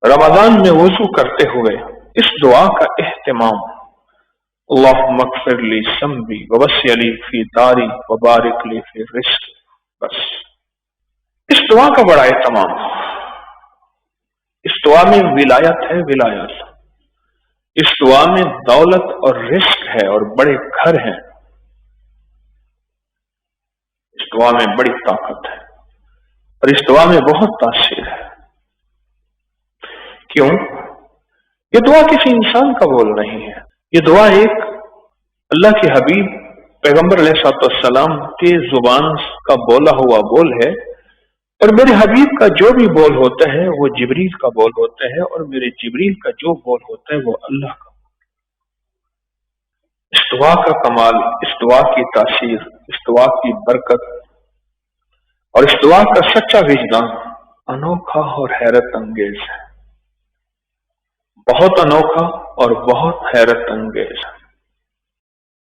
रमजान में वजू करते हुए इस दुआ का एहतमाम, अल्लाहुम्मा अग़फ़िर ली ज़ंबी ववस्सिअ ली फ़ी दारी वबारिक ली फ़ी रिज़्क़ी, बस इस दुआ का बड़ा एहतमाम। इस दुआ में विलायत है, विलायत। इस दुआ में दौलत और रिस्क है और बड़े घर हैं। इस दुआ में बड़ी ताकत है और इस दुआ में बहुत तासीर है। क्यों? ये दुआ किसी इंसान का बोल नहीं है, ये दुआ एक अल्लाह के हबीब पैगंबर अलैहिस्सलाम के जुबान का बोला हुआ बोल है। और मेरे हबीब का जो भी बोल होता है वो जिब्रील का बोल होता है, और मेरे जिब्रील का जो बोल होता है वो अल्लाह का। इस दुआ का कमाल, इस दुआ की तासीर, इस दुआ की बरकत और इस दुआ का सच्चा विजदान अनोखा और हैरत अंगेज है, बहुत अनोखा और बहुत हैरत अंगेज है।